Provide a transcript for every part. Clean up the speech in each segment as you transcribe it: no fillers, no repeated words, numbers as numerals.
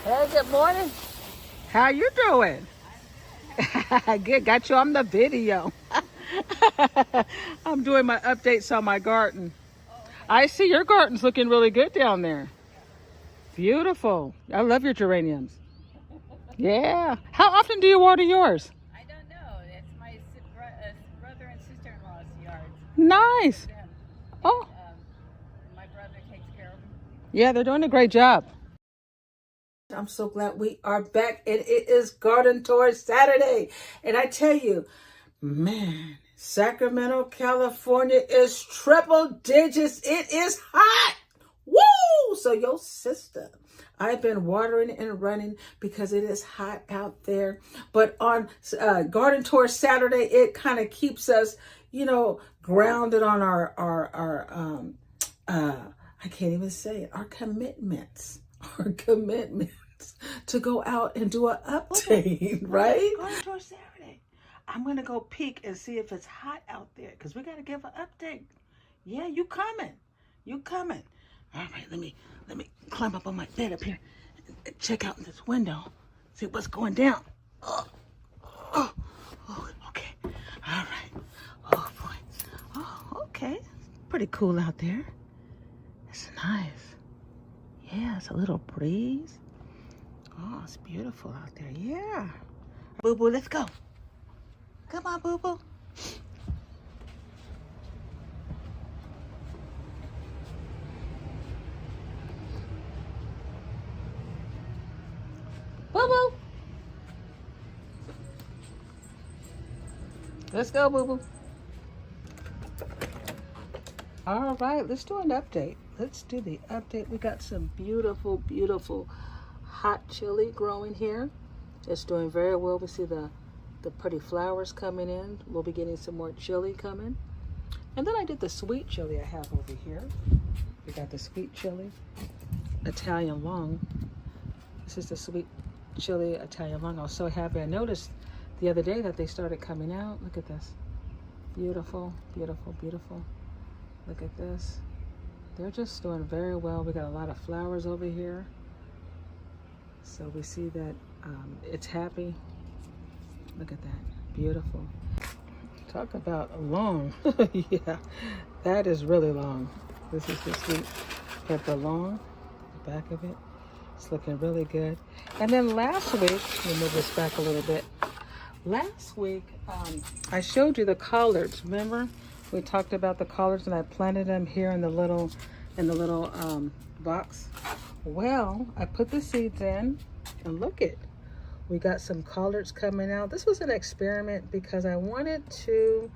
Hey, good morning. How you doing? Good, got you on the video. I'm doing my updates on my garden. I see your garden's looking really good down there. Beautiful. I love your geraniums. Yeah. How often do you water yours? I don't know. It's my brother and sister-in-law's yards. Nice. Oh. My brother takes care of them. Yeah, they're doing a great job. I'm so glad we are back, and it is Garden Tour Saturday. And I tell you, man, Sacramento, California is triple digits. It is hot. Woo! So your sister, I've been watering and running because it is hot out there. But on Garden Tour Saturday, it kind of keeps us, grounded on our I can't even say it, our commitments to go out and do an update, right? Garden Tour Saturday. I'm going to go peek and see if it's hot out there because we got to give an update. Yeah, you coming. All right, let me climb up on my bed up here and check out this window, see what's going down. Oh, okay. All right. Oh, boy. Oh, okay. Pretty cool out there. It's nice. Yeah, it's a little breeze. Oh, it's beautiful out there. Yeah. Boo-boo, let's go. Come on, boo-boo. Boo-boo. Let's go, boo-boo. All right, let's do an update. Let's do the update. We got some beautiful, beautiful hot chili growing here. It's doing very well. We see the pretty flowers coming in. We'll be getting some more chili coming. And then I did the sweet chili I have over here. We got the sweet chili, Italian long. This is the sweet chili Italian long. I was so happy. I noticed the other day that they started coming out. Look at this. Beautiful, beautiful, beautiful. Look at this. They're just doing very well. We got a lot of flowers over here. So we see that it's happy. Look at that. Beautiful. Talk about long. Yeah, that is really long. This is the sweet pepper long. The back of it. It's looking really good. And then last week, let me move this back a little bit. Last week, I showed you the collards. Remember? We talked about the collards and I planted them here in the little box. Well, I put the seeds in and look it. We got some collards coming out. This was an experiment because I wanted to,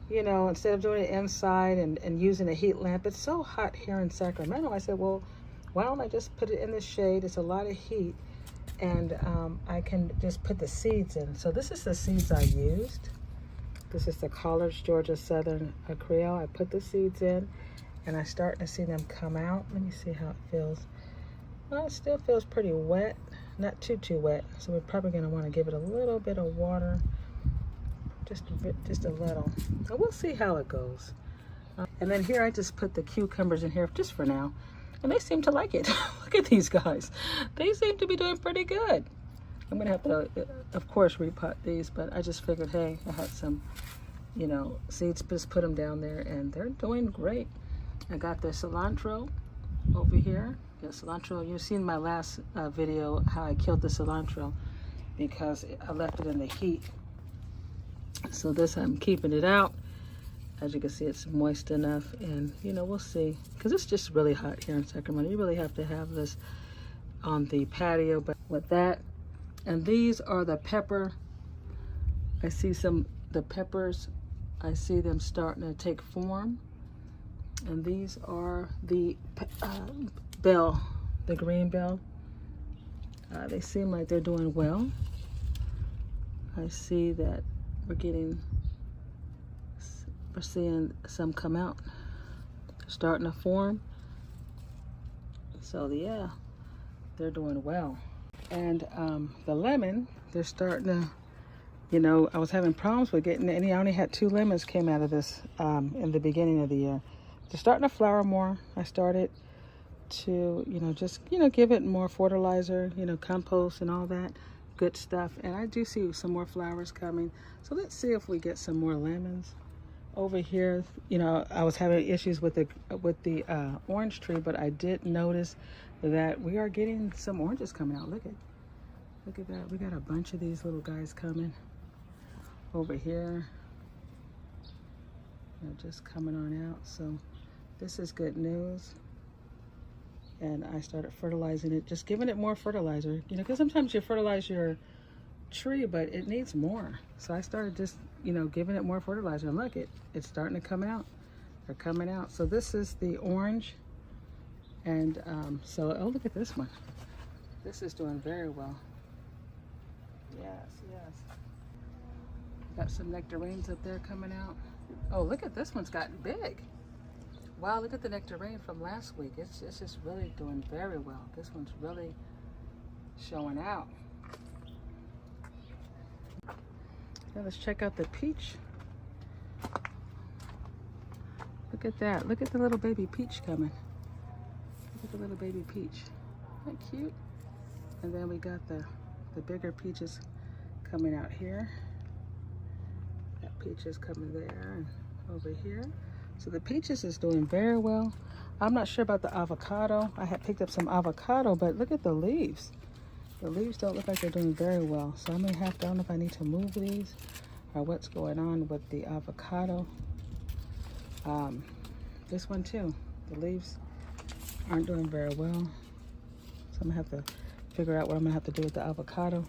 instead of doing it inside and using a heat lamp, it's so hot here in Sacramento. I said, well, why don't I just put it in the shade? It's a lot of heat and I can just put the seeds in. So this is the seeds I used. This is the Collards Georgia Southern Creole. I put the seeds in and I'm starting to see them come out. Let me see how it feels. Well, it still feels pretty wet, not too wet. So we're probably gonna wanna give it a little bit of water, just a little. And we'll see how it goes. And then here I just put the cucumbers in here just for now. And they seem to like it. Look at these guys. They seem to be doing pretty good. I'm gonna have to, of course, repot these, but I just figured, hey, I had some, seeds, just put them down there, and they're doing great. I got the cilantro over here. The cilantro, you've seen my last video, how I killed the cilantro because I left it in the heat. So this, I'm keeping it out. As you can see, it's moist enough, and, we'll see. Because it's just really hot here in Sacramento. You really have to have this on the patio, but with that. And these are the pepper. I see the peppers. I see them starting to take form. And these are the bell, the green bell. They seem like they're doing well. I see that we're seeing some come out, starting to form. So yeah, they're doing well. And the lemon, they're starting to, I was having problems with getting any. I only had 2 lemons came out of this in the beginning of the year. They're starting to flower more. I started to, you know, just, you know, give it more fertilizer, you know, compost and all that good stuff. And I do see some more flowers coming. So let's see if we get some more lemons. Over here, you know, I was having issues with the orange tree, but I did notice that we are getting some oranges coming out. Look at that. We got a bunch of these little guys coming over here. They're just coming on out. So this is good news. And I started fertilizing it, just giving it more fertilizer, you know, because sometimes you fertilize your tree, but it needs more. So I started just, you know, giving it more fertilizer. And look, it's starting to come out. They're coming out. So this is the orange. And so, oh, look at this one. This is doing very well. Yes. Got some nectarines up there coming out. Oh, look at this one's gotten big. Wow, look at the nectarine from last week. It's just really doing very well. This one's really showing out. Now let's check out the peach. Look at that. Look at the little baby peach coming. Look at the little baby peach. Isn't that cute? And then we got the bigger peaches coming out here. That peach is coming there and over here. So the peaches is doing very well. I'm not sure about the avocado. I had picked up some avocado, but look at the leaves. The leaves don't look like they're doing very well. So I may have to, I don't know if I need to move these or what's going on with the avocado. This one too, the leaves aren't doing very well. So I'm gonna have to figure out what I'm gonna have to do with the avocado.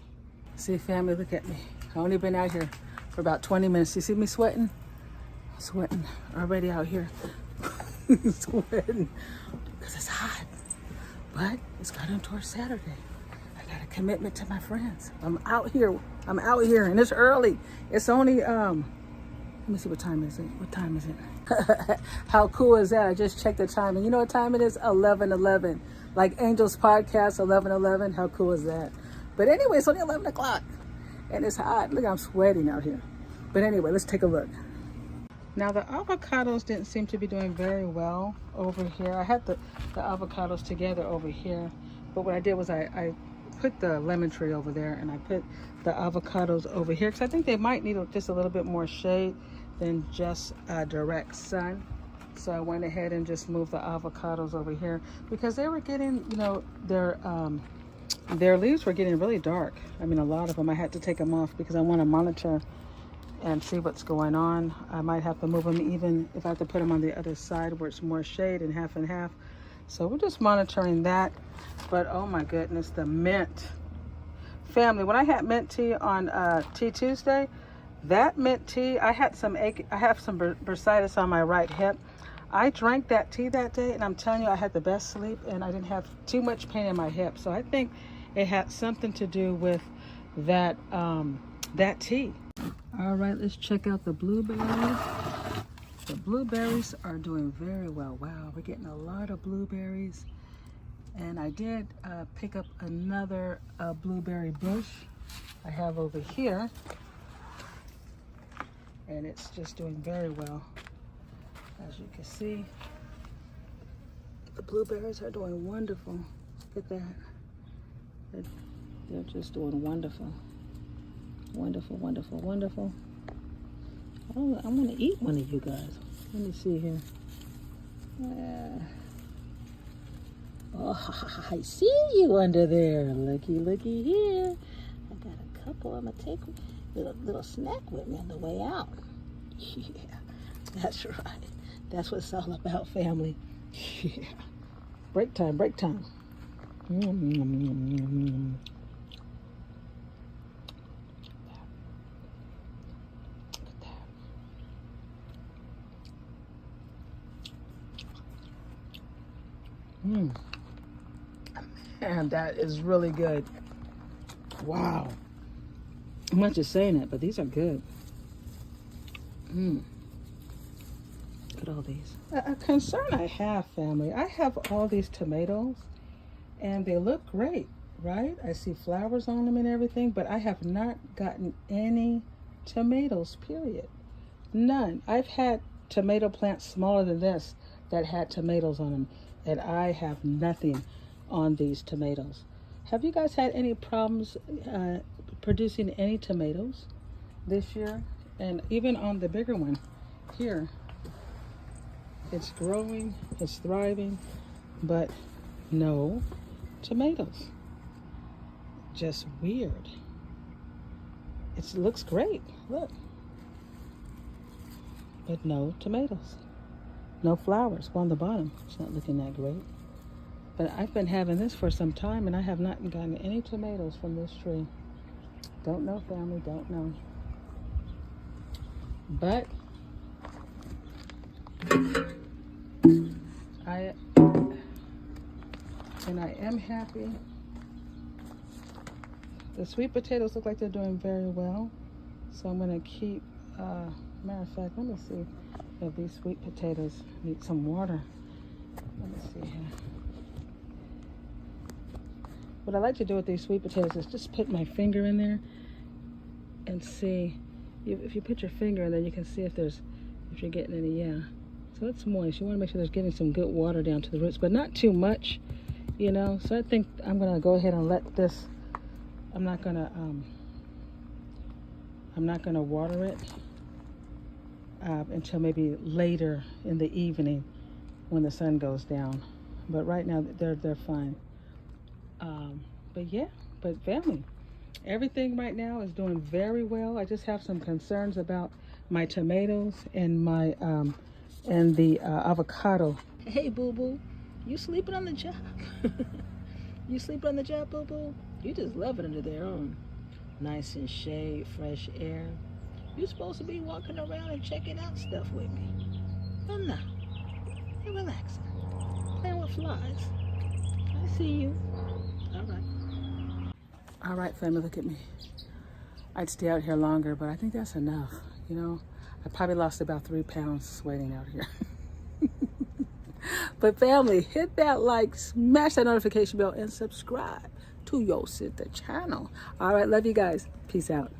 See, family, look at me. I've only been out here for about 20 minutes. You see me sweating? Sweating already out here. Sweating because it's hot. But it's Gardentoursaturday. I got a commitment to my friends. I'm out here and it's early. It's only let me see, what time is it? How cool is that? I just checked the time and you know what time it is? 11:11. Like Angel's podcast, 11:11. How cool is that? But anyway, it's only 11 o'clock and it's hot. Look, I'm sweating out here. But anyway, let's take a look. Now the avocados didn't seem to be doing very well over here. I had the avocados together over here, but what I did was I put the lemon tree over there and I put the avocados over here because I think they might need just a little bit more shade than just direct sun. So I went ahead and just moved the avocados over here because they were getting, you know, their leaves were getting really dark. I mean, a lot of them. I had to take them off because I want to monitor and see what's going on. I might have to move them even if I have to put them on the other side where it's more shade and half. So we're just monitoring that. But oh my goodness, the mint. Family, when I had mint tea on Tea Tuesday, that mint tea, I have some bursitis on my right hip. I drank that tea that day and I'm telling you, I had the best sleep and I didn't have too much pain in my hip. So I think it had something to do with that, that tea. All right, let's check out the blueberries. The blueberries are doing very well. Wow, we're getting a lot of blueberries. And I did pick up another blueberry bush I have over here. And it's just doing very well. As you can see, the blueberries are doing wonderful. Look at that. They're just doing wonderful. Wonderful. I want to eat one of you guys. Let me see here. Oh, I see you under there. Looky here. I got a couple. I'm going to take a little snack with me on the way out. Yeah, that's right. That's what it's all about, family. Yeah. Break time. Man, that is really good. Wow. I'm not just saying it, but these are good. Look at all these. A concern I have, family, I have all these tomatoes and they look great, right? I see flowers on them and everything, but I have not gotten any tomatoes, period. None. I've had tomato plants smaller than this that had tomatoes on them. and I have nothing on these tomatoes. Have you guys had any problems producing any tomatoes this year? And even on the bigger one here, it's growing, it's thriving, but no tomatoes. Just weird. It looks great, look. But no tomatoes. No flowers. Well, on the bottom, it's not looking that great. But I've been having this for some time and I have not gotten any tomatoes from this tree. Don't know, family, don't know. But I am happy. The sweet potatoes look like they're doing very well. So I'm gonna keep, matter of fact, let me see if these sweet potatoes need some water. Let me see here. What I like to do with these sweet potatoes is just put my finger in there and see. If you put your finger in there, you can see if you're getting any, yeah. So it's moist. You want to make sure there's getting some good water down to the roots, but not too much, you know. So I think I'm gonna go ahead and let this. I'm not gonna water it until maybe later in the evening when the sun goes down. But right now they're fine. But yeah, but family, everything right now is doing very well. I just have some concerns about my tomatoes and my and the avocado. Hey, boo boo, you sleeping on the job? You sleeping on the job, boo boo? You just love it under there, nice and shade, fresh air. You're supposed to be walking around and checking out stuff with me. Oh no, you're relaxing, playing with flies. I see you. All right, family, look at me. I'd stay out here longer, but I think that's enough. You know, I probably lost about 3 pounds waiting out here. But family, hit that like, smash that notification bell, and subscribe to Yo Sit the channel. All right, love you guys. Peace out.